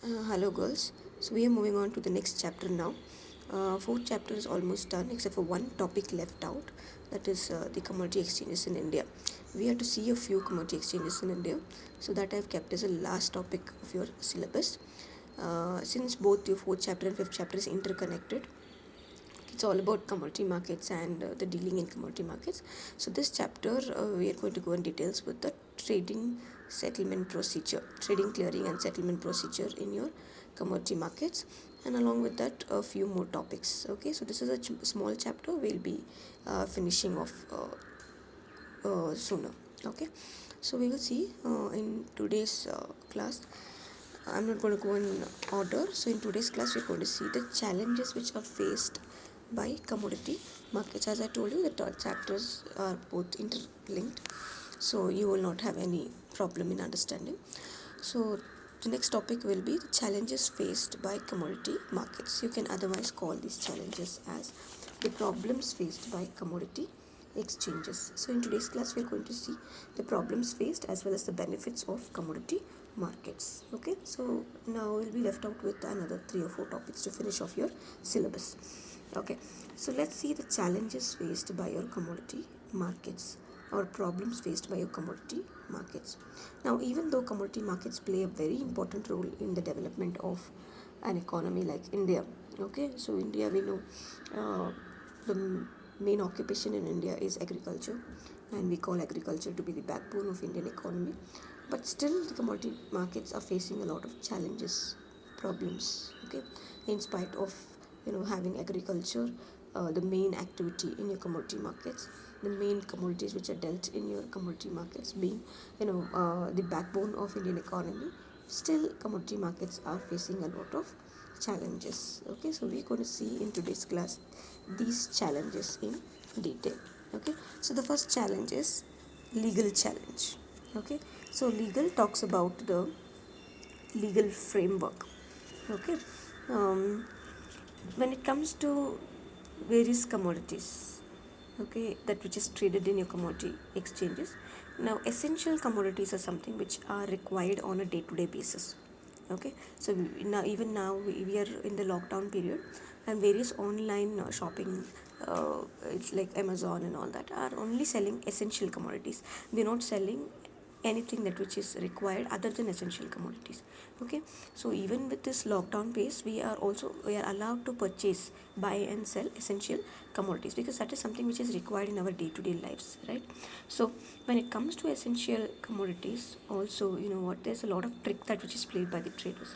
Hello, girls. So we are moving on to the next chapter now. Fourth chapter is almost done, except for one topic left out. That is the commodity exchanges in India. We have to see a few commodity exchanges in India, so that I have kept as a last topic of your syllabus. Since both your fourth chapter and fifth chapter is interconnected, it's all about commodity markets and the dealing in commodity markets. So this chapter we are going to go in details with the trading settlement procedure, trading clearing and settlement procedure in your commodity markets, and along with that a few more topics. Okay, so this is a small chapter. We'll be finishing off sooner. Okay, so we will see in today's class. I'm not going to go in order. So in today's class, we're going to see the challenges which are faced by commodity markets. As I told you, the chapters are both interlinked, so you will not have any problem in understanding. So the next topic will be the challenges faced by commodity markets. You can otherwise call these challenges as the problems faced by commodity exchanges. So in today's class, we are going to see the problems faced as well as the benefits of commodity markets. Okay, so now we'll be left out with another 3 or 4 topics to finish off your syllabus. Okay, so let's see the challenges faced by your commodity markets or problems faced by your commodity markets. Now, even though commodity markets play a very important role in the development of an economy like India, okay, so India, we know the main occupation in India is agriculture, and we call agriculture to be the backbone of Indian economy. But still, the commodity markets are facing a lot of challenges, problems. Okay, in spite of having agriculture, the main activity in your commodity markets, the main commodities which are dealt in your commodity markets being the backbone of Indian economy, still commodity markets are facing a lot of challenges. Okay, so we're going to see in today's class these challenges in detail. Okay, so the first challenge is legal challenge. Okay, so legal talks about the legal framework. Okay, um, when it comes to various commodities, okay, that which is traded in your commodity exchanges, now essential commodities are something which are required on a day-to-day basis. Okay, so we are in the lockdown period, and various online shopping, it's like Amazon and all that, are only selling essential commodities. They're not selling anything that which is required other than essential commodities. Okay, so even with this lockdown phase, we are allowed to purchase, buy and sell essential commodities, because that is something which is required in our day-to-day lives, right? So when it comes to essential commodities also, you know what, there's a lot of trick that which is played by the traders.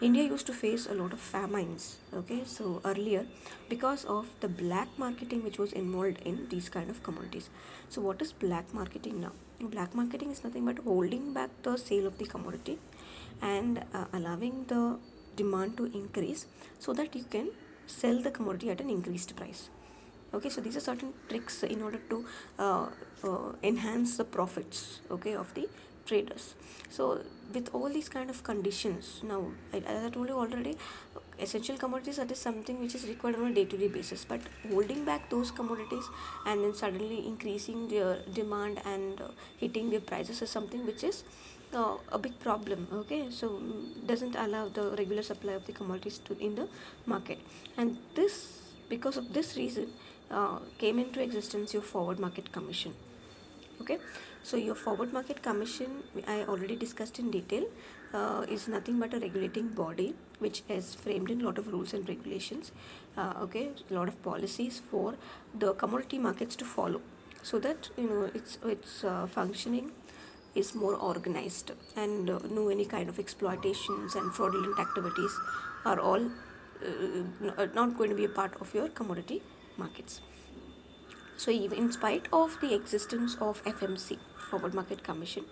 India used to face a lot of famines, okay, so earlier, because of the black marketing which was involved in these kind of commodities. So what is black marketing now? Black marketing is nothing but holding back the sale of the commodity and allowing the demand to increase so that you can sell the commodity at an increased price. Okay, so these are certain tricks in order to enhance the profits, okay, of the traders. So with all these kind of conditions, now as I told you already, essential commodities, that is something which is required on a day-to-day basis, but holding back those commodities and then suddenly increasing their demand and hitting their prices is something which is a big problem. Okay, so doesn't allow the regular supply of the commodities to in the market, and this, because of this reason, came into existence your forward market commission. Okay, so your forward market commission, I already discussed in detail, is nothing but a regulating body which is framed in a lot of rules and regulations, okay, a lot of policies for the commodity markets to follow, so that its functioning is more organized, and no any kind of exploitations and fraudulent activities are all not going to be a part of your commodity markets. So even in spite of the existence of FMC, Forward Market Commission,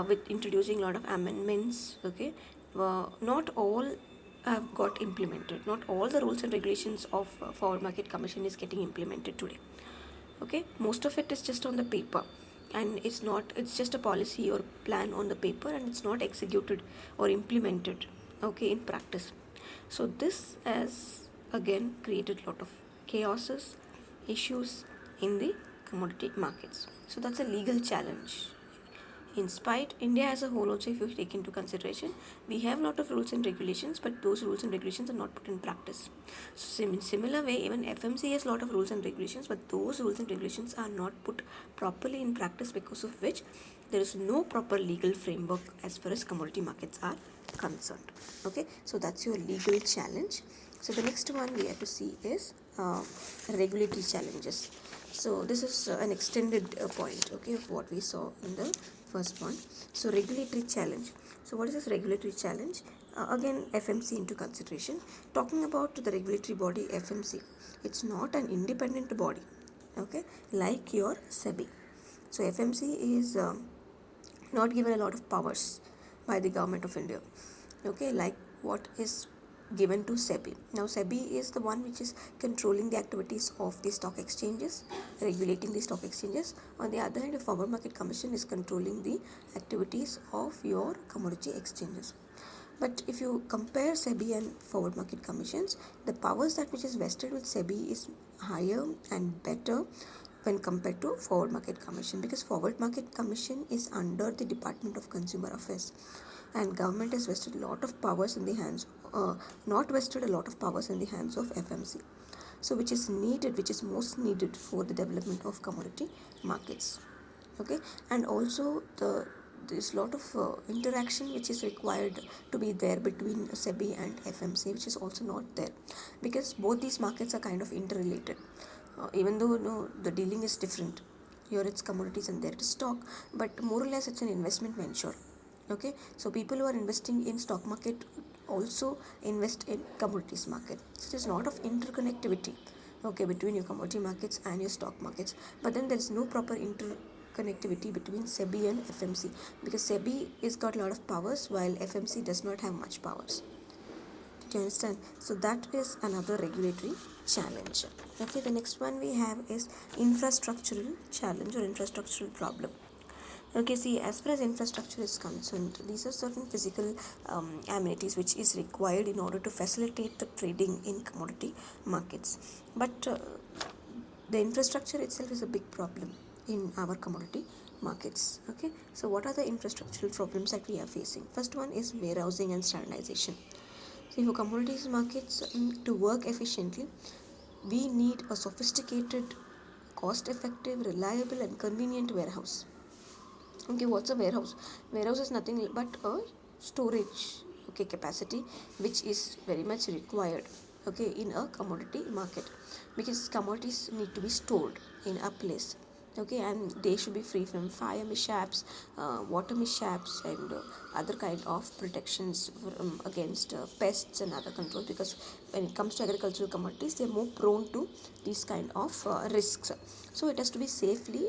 with introducing a lot of amendments, okay, not all have got implemented. Not all the rules and regulations of Forward Market Commission is getting implemented today. Okay, most of it is just on the paper, and it's just a policy or plan on the paper, and it's not executed or implemented, okay, in practice. So this has again created a lot of chaoses, issues in the commodity markets. So that's a legal challenge In spite, India as a whole also, if you take into consideration, we have a lot of rules and regulations, but those rules and regulations are not put in practice. So in similar way, even FMC has a lot of rules and regulations, but those rules and regulations are not put properly in practice, because of which there is no proper legal framework as far as commodity markets are concerned. Okay, so that's your legal challenge. So the next one we have to see is regulatory challenges. So this is an extended point, okay, of what we saw in the first one. So regulatory challenge. So what is this regulatory challenge? Again, FMC into consideration. Talking about the regulatory body FMC, it's not an independent body, okay, like your SEBI. So FMC is not given a lot of powers by the government of India, okay, like what is given to SEBI. Now SEBI is the one which is controlling the activities of the stock exchanges, regulating the stock exchanges. On the other hand, the Forward Market Commission is controlling the activities of your commodity exchanges. But if you compare SEBI and Forward Market Commissions, the powers that which is vested with SEBI is higher and better when compared to Forward Market Commission, because Forward Market Commission is under the Department of Consumer Affairs, and government has vested a lot of powers in the hands, not vested a lot of powers in the hands of FMC. So which is needed, which is most needed for the development of commodity markets. Okay, and also there's a lot of interaction which is required to be there between SEBI and FMC, which is also not there, because both these markets are kind of interrelated. Even though the dealing is different, here it's commodities and there it is stock, but more or less it's an investment venture. Okay, so people who are investing in stock market also invest in commodities market. So there's a lot of interconnectivity, okay, between your commodity markets and your stock markets, but then there's no proper interconnectivity between SEBI and FMC, because SEBI is got a lot of powers while FMC does not have much powers. Do you understand? So that is another regulatory challenge. Okay, the next one we have is infrastructural challenge or infrastructural problem. Okay, see, as far as infrastructure is concerned, these are certain physical amenities which is required in order to facilitate the trading in commodity markets. But the infrastructure itself is a big problem in our commodity markets. Okay, so what are the infrastructural problems that we are facing? First one is warehousing and standardization. So for commodities markets to work efficiently, we need a sophisticated, cost effective, reliable and convenient warehouse. Okay, what's a warehouse? Warehouse is nothing but a storage, okay, capacity which is very much required, okay, in a commodity market, because commodities need to be stored in a place, okay, and they should be free from fire mishaps, water mishaps and other kind of protections against pests and other controls, because when it comes to agricultural commodities they are more prone to these kind of risks. So it has to be safely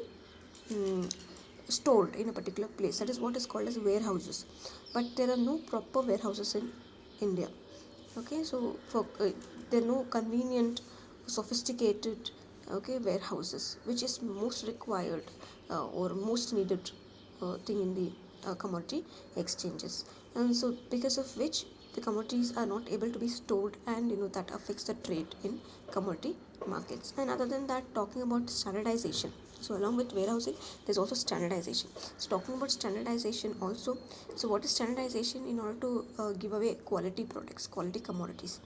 stored in a particular place. That is what is called as warehouses, but there are no proper warehouses in India. Okay, so for there are no convenient, sophisticated, okay, warehouses, which is most required or most needed thing in the commodity exchanges. And so because of which the commodities are not able to be stored, and that affects the trade in commodity markets. And other than that, talking about standardization, so along with warehousing there's also standardization. So talking about standardization also, so what is standardization? In order to give away quality products, quality commodities,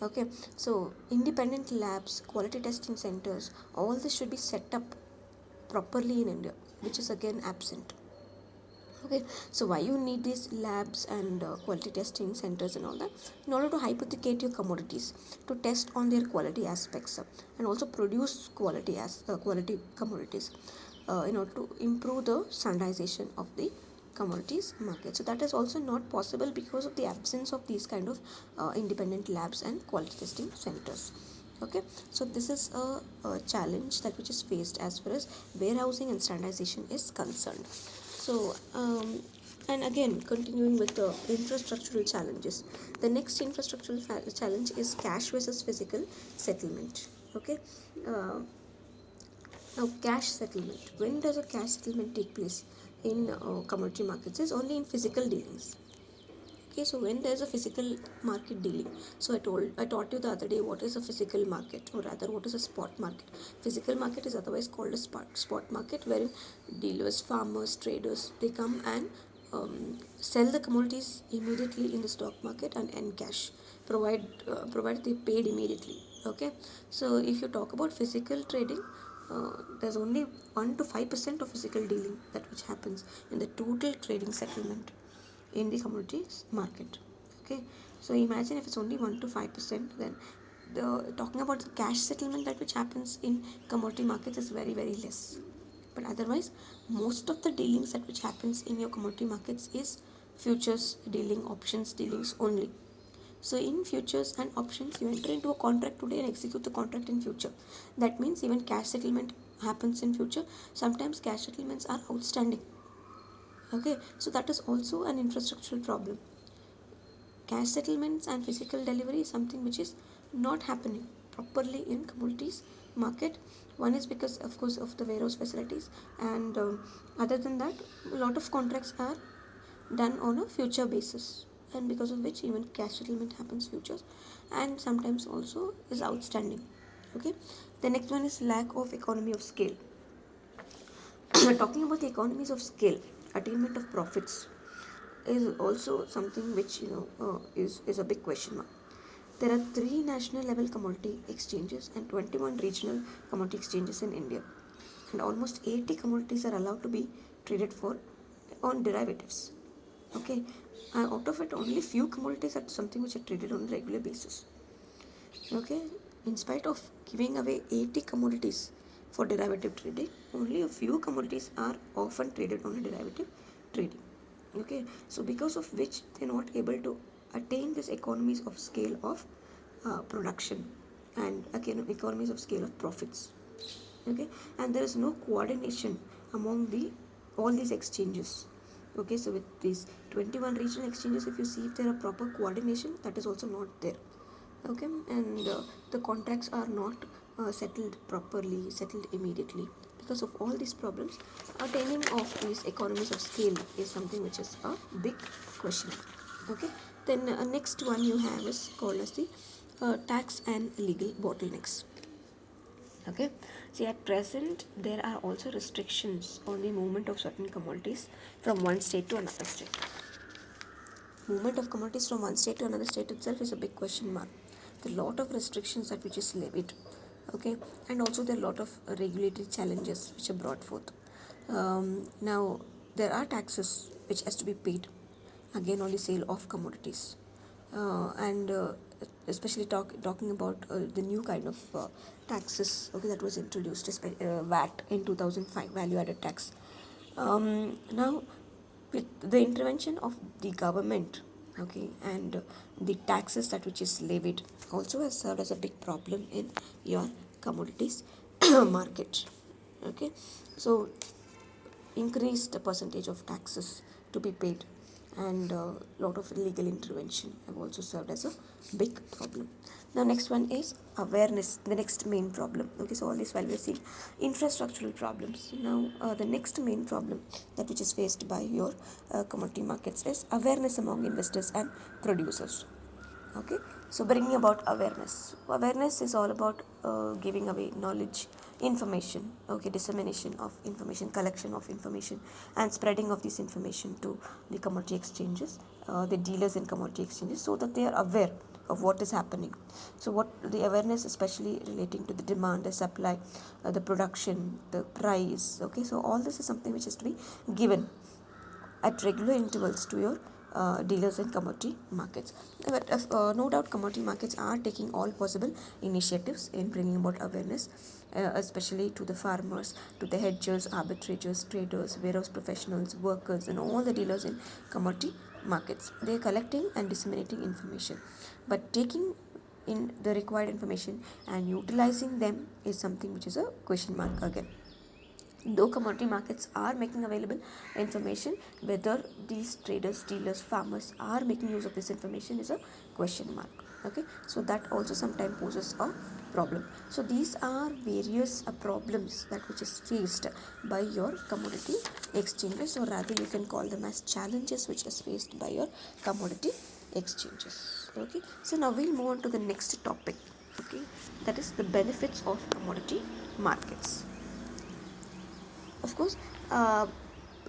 okay, so independent labs, quality testing centers, all this should be set up properly in India, which is again absent. Okay, so why you need these labs and quality testing centers and all that? In order to hypothecate your commodities, to test on their quality aspects, and also produce quality commodities, in order to improve the standardization of the commodities market. So that is also not possible because of the absence of these kind of independent labs and quality testing centers. Okay, so this is a challenge that which is faced as far as warehousing and standardization is concerned. So and again, continuing with the infrastructural challenges, the next infrastructural challenge is cash versus physical settlement. Okay, uh, now cash settlement, when does a cash settlement take place in commodity markets? Is only in physical dealings. Okay, so when there's a physical market dealing, so I taught you the other day what is a physical market, or rather what is a spot market. Physical market is otherwise called a spot market, wherein dealers, farmers, traders, they come and sell the commodities immediately in the stock market and in cash, provided they paid immediately. Okay, so if you talk about physical trading, there's only 1 to 5% of physical dealing that which happens in the total trading settlement in the commodities market. Okay, so imagine if it's only 1 to 5%, then the talking about the cash settlement that which happens in commodity markets is very very less. But otherwise, most of the dealings that which happens in your commodity markets is futures dealing, options dealings only. So in futures and options, you enter into a contract today and execute the contract in future. That means even cash settlement happens in future. Sometimes cash settlements are outstanding. Okay, so that is also an infrastructural problem. Cash settlements and physical delivery is something which is not happening properly in commodities market. One is because of course of the warehouse facilities, and other than that, a lot of contracts are done on a future basis, and because of which even cash settlement happens futures, and sometimes also is outstanding. Okay, the next one is lack of economy of scale. Talking about the economies of scale, attainment of profits is also something which is a big question mark. There are 3 national level commodity exchanges and 21 regional commodity exchanges in India, and almost 80 commodities are allowed to be traded for on derivatives. Okay, and out of it, only few commodities are something which are traded on a regular basis. Okay, in spite of giving away 80 commodities for derivative trading, only a few commodities are often traded on a derivative trading. Okay, so because of which they're not able to attain this economies of scale of production, and again economies of scale of profits. Okay, and there is no coordination among the all these exchanges. Okay, so with these 21 regional exchanges, if you see if there are proper coordination, that is also not there. Okay, and the contracts are not settled properly, settled immediately. Because of all these problems, attaining of these economies of scale is something which is a big question. Okay, then next one you have is called as the tax and legal bottlenecks. Okay, see, at present there are also restrictions on the movement of certain commodities from one state to another state. Movement of commodities from one state to another state itself is a big question mark. There are a lot of restrictions that which is levied. Okay, and also there are a lot of regulatory challenges which are brought forth. Now there are taxes which has to be paid again on the sale of commodities, and especially talking about the new kind of taxes, okay, that was introduced, VAT in 2005, value added tax. Now with the intervention of the government, okay, and the taxes that which is levied also has served as a big problem in your commodities market. Okay, so increased the percentage of taxes to be paid, and a lot of legal intervention have also served as a big problem. Now next one is awareness, the next main problem. Okay, so all this while we're seeing infrastructural problems. Now the next main problem that which is faced by your commodity markets is awareness among investors and producers. Okay, so bringing about awareness is all about giving away knowledge, information, okay, dissemination of information, collection of information, and spreading of this information to the commodity exchanges, the dealers in commodity exchanges, so that they are aware of what is happening. So what the awareness especially relating to the demand, the supply, the production, the price. Okay, so all this is something which is to be given at regular intervals to your dealers in commodity markets. But no doubt commodity markets are taking all possible initiatives in bringing about awareness, especially to the farmers, to the hedgers, arbitrators, traders, warehouse professionals, workers, and all the dealers in commodity markets. They are collecting and disseminating information, but taking in the required information and utilizing them is something which is a question mark again. Though commodity markets are making available information, whether these traders, dealers, farmers are making use of this information is a question mark. Okay, so that also sometimes poses a problem. So these are various problems that which is faced by your commodity exchanges, or rather you can call them as challenges which is faced by your commodity exchanges. Okay, so now we'll move on to the next topic. Okay, that is the benefits of commodity markets. Of course, uh,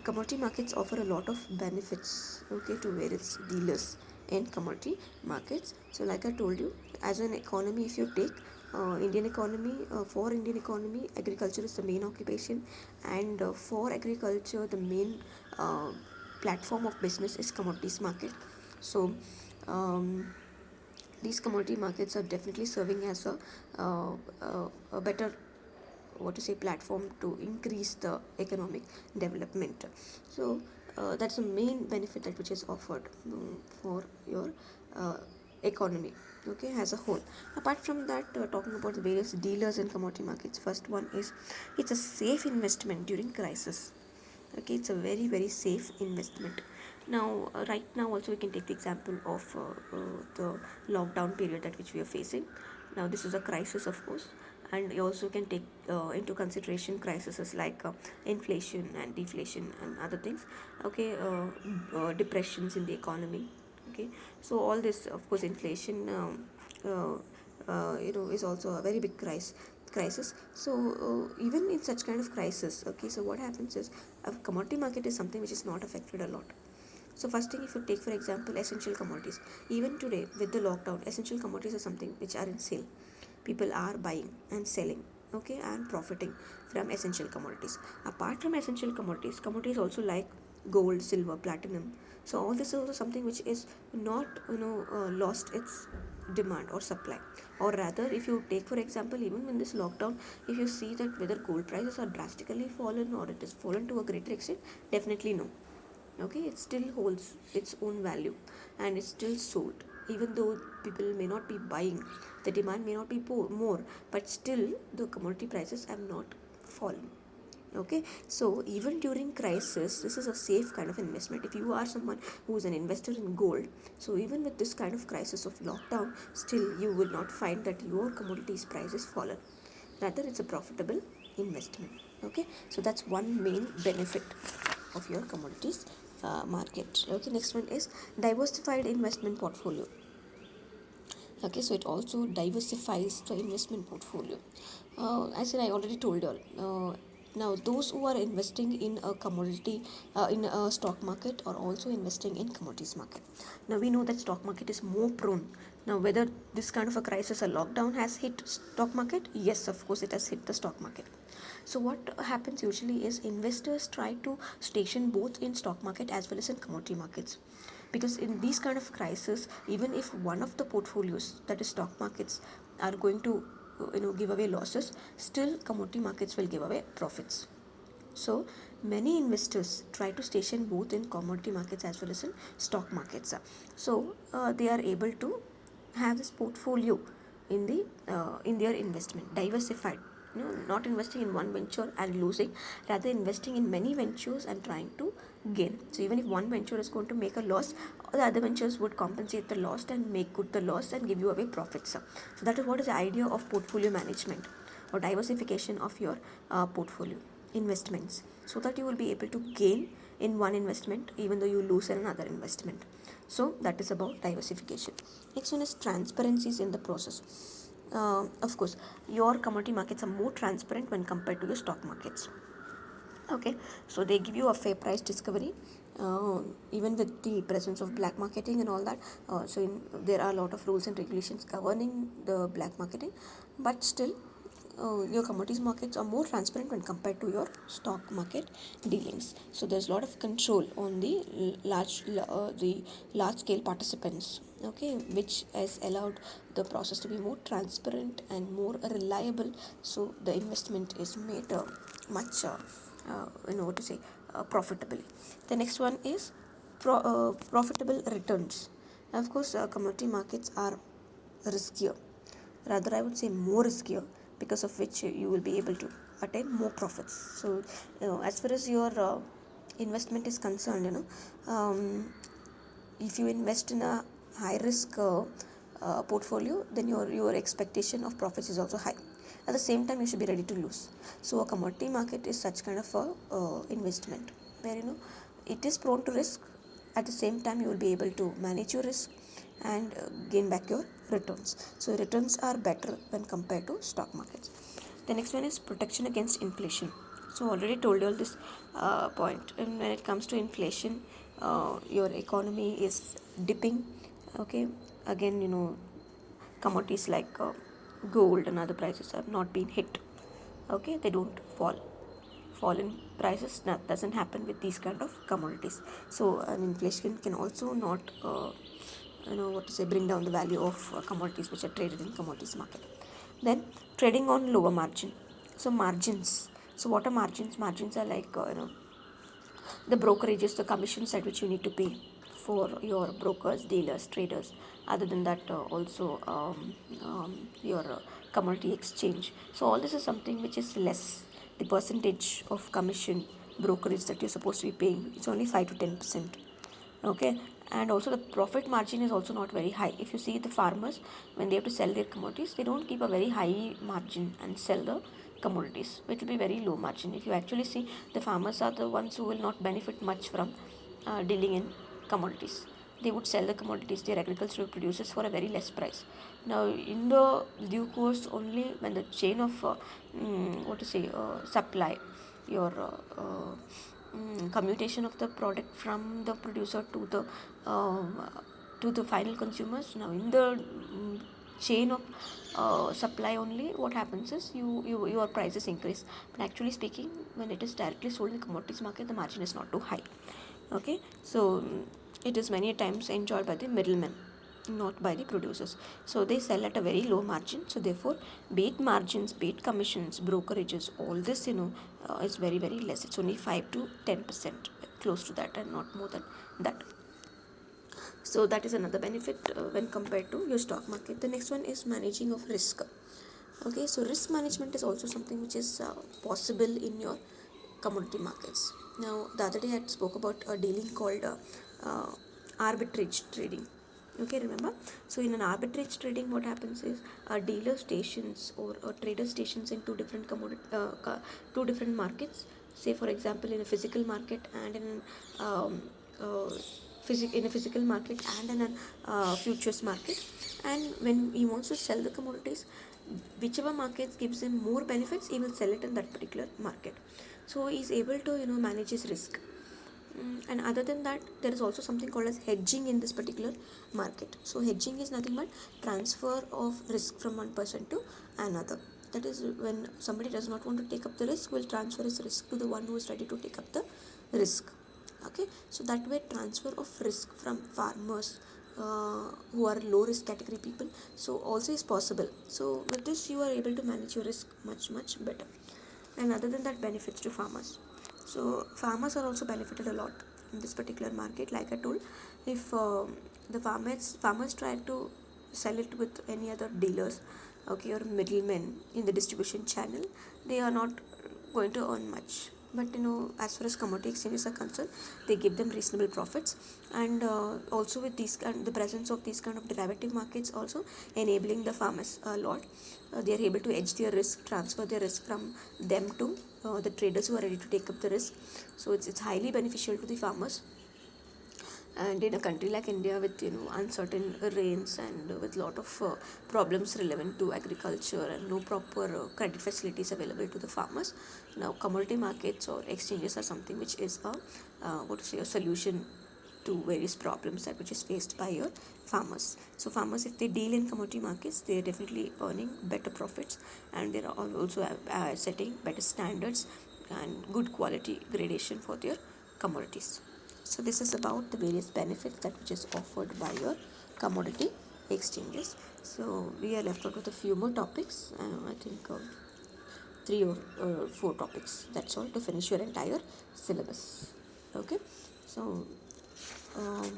commodity markets offer a lot of benefits, okay, to various dealers in commodity markets. So like I told you, as an economy, if you take Indian economy, for Indian economy, agriculture is the main occupation, and for agriculture the main uh, platform of business is commodities market. So um, these commodity markets are definitely serving as a better, what to say, platform to increase the economic development. So that's the main benefit that which is offered for your uh, economy, okay, as a whole. Apart from that, talking about the various dealers in commodity markets, first one is it's a safe investment during crisis. Okay, it's a very very safe investment. Now right now also we can take the example of the lockdown period that which we are facing. Now this is a crisis, of course, and you also can take into consideration crises like inflation and deflation and other things. Okay, depressions in the economy. Okay, so all this, of course, inflation is also a very big crisis. So even in such kind of crisis, okay, so what happens is a commodity market is something which is not affected a lot. So first thing, if you take for example essential commodities, even today with the lockdown, essential commodities are something which are in sale. People are buying and selling, okay, and profiting from essential commodities. Apart from essential commodities, commodities also like gold, silver, platinum. So all this is also something which is not lost its demand or supply. Or rather, if you take for example, even in this lockdown, if you see that whether gold prices are drastically fallen or it has fallen to a greater extent, definitely no. Okay, it still holds its own value and it's still sold, even though people may not be buying, the demand may not be more, but still the commodity prices have not fallen. Okay, so even during crisis, this is a safe kind of investment. If you are someone who is an investor in gold, so even with this kind of crisis of lockdown, still you will not find that your commodities price is fallen, rather it's a profitable investment. Okay, so that's one main benefit of your commodities market. Okay, next one is diversified investment portfolio. Okay, so it also diversifies the investment portfolio. As I already told you all. Now, those who are investing in a commodity, in a stock market, are also investing in commodities market. Now, we know that stock market is more prone. Now, whether this kind of a crisis, a lockdown, has hit stock market, yes, of course, it has hit the stock market. So what happens usually is investors try to station both in stock market as well as in commodity markets, because in these kind of crisis, even if one of the portfolios, that is stock markets, are going to give away losses, still commodity markets will give away profits. So many investors try to station both in commodity markets as well as in stock markets. So they are able to have this portfolio in their investment diversified. Not investing in one venture and losing, rather investing in many ventures and trying to gain. So even if one venture is going to make a loss, the other ventures would compensate the loss and make good the loss and give you away profits. So that is what is the idea of portfolio management or diversification of your portfolio investments, so that you will be able to gain in one investment even though you lose in another investment. So that is about diversification. Next one is transparencies in the process. Of course, your commodity markets are more transparent when compared to your stock markets. Okay, so they give you a fair price discovery, even with the presence of black marketing and all that. There are a lot of rules and regulations governing the black marketing, but still your commodities markets are more transparent when compared to your stock market dealings. So there's a lot of control on the large scale participants, okay, which has allowed the process to be more transparent and more reliable. So the investment is made much what to say profitably. The next one is profitable returns. Of course, commodity markets are riskier, rather I would say more riskier, because of which you will be able to attain more profits. So as far as your investment is concerned, if you invest in a high risk portfolio, then your expectation of profits is also high. At the same time, you should be ready to lose. So a commodity market is such kind of a investment where it is prone to risk. At the same time, you will be able to manage your risk and gain back your returns. So returns are better when compared to stock markets. The next one is protection against inflation. So already told you all this point. And when it comes to inflation, your economy is dipping. Okay, again, commodities like gold and other prices are not being hit. Okay, they don't fall in prices. That doesn't happen with these kind of commodities. So an inflation can also not bring down the value of commodities which are traded in commodities market. Then trading on lower margin. So margins. So what are margins? Margins are like the brokerages, the commissions at which you need to pay for your brokers, dealers, traders. Other than that, also your commodity exchange. So all this is something which is less. The percentage of commission brokerage that you're supposed to be paying, it's only 5 to 10%. Okay, and also the profit margin is also not very high. If you see the farmers, when they have to sell their commodities, they don't keep a very high margin and sell the commodities. It will be very low margin. If you actually see, the farmers are the ones who will not benefit much from dealing in commodities. They would sell the commodities, their agricultural produces, for a very less price. Now in the due course, only when the chain of supply, your commutation of the product from the producer to the final consumers. Now in the chain of supply only, what happens is your prices increase. But actually speaking, when it is directly sold in the commodities market, the margin is not too high. Okay, so it is many times enjoyed by the middlemen, not by the producers. So they sell at a very low margin. So therefore, be it margins, be it commissions, brokerages, all this is very very less. It's only 5 to 10%, close to that, and not more than that. So that is another benefit when compared to your stock market. The next one is managing of risk. Okay, so risk management is also something which is possible in your commodity markets. Now the other day I spoke about a dealing called arbitrage trading. Okay, remember? So in an arbitrage trading, what happens is dealer stations or trader stations in two different markets. Say for example, in a physical market and um, uh, in a physical market and in a futures market. And when he wants to sell the commodities, whichever market gives him more benefits, he will sell it in that particular market. So he is able to manage his risk. And other than that, there is also something called as hedging in this particular market. So hedging is nothing but transfer of risk from one person to another. That is, when somebody does not want to take up the risk, will transfer his risk to the one who is ready to take up the risk. Okay, so that way transfer of risk from farmers who are low risk category people, so also is possible. So with this, you are able to manage your risk much better. And other than that, benefits to farmers. So farmers are also benefited a lot in this particular market. Like I told, if the farmers try to sell it with any other dealers, okay, or middlemen in the distribution channel, they are not going to earn much. But as far as commodity exchanges are concerned, they give them reasonable profits. And also with the presence of these kind of derivative markets also enabling the farmers a lot. They are able to edge their risk, transfer their risk from them to the traders who are ready to take up the risk. So it's highly beneficial to the farmers. And in a country like India, with uncertain rains and with lot of problems relevant to agriculture and no proper credit facilities available to the farmers, now commodity markets or exchanges are something which is a solution to various problems that which is faced by your farmers. So farmers, if they deal in commodity markets, they are definitely earning better profits, and they are also setting better standards and good quality gradation for their commodities. So this is about the various benefits that which is offered by your commodity exchanges. So we are left out with a few more topics. I think 3 or 4 topics. That's all to finish your entire syllabus. Okay. So um,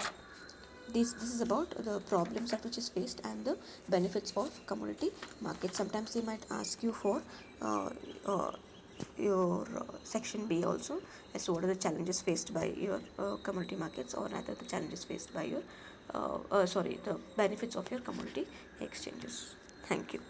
this is about the problems that which is faced and the benefits of commodity market. Sometimes they might ask you for uh, uh, your section B also, as to what are the challenges faced by your commodity markets, or rather the challenges faced by your the benefits of your commodity exchanges. Thank you.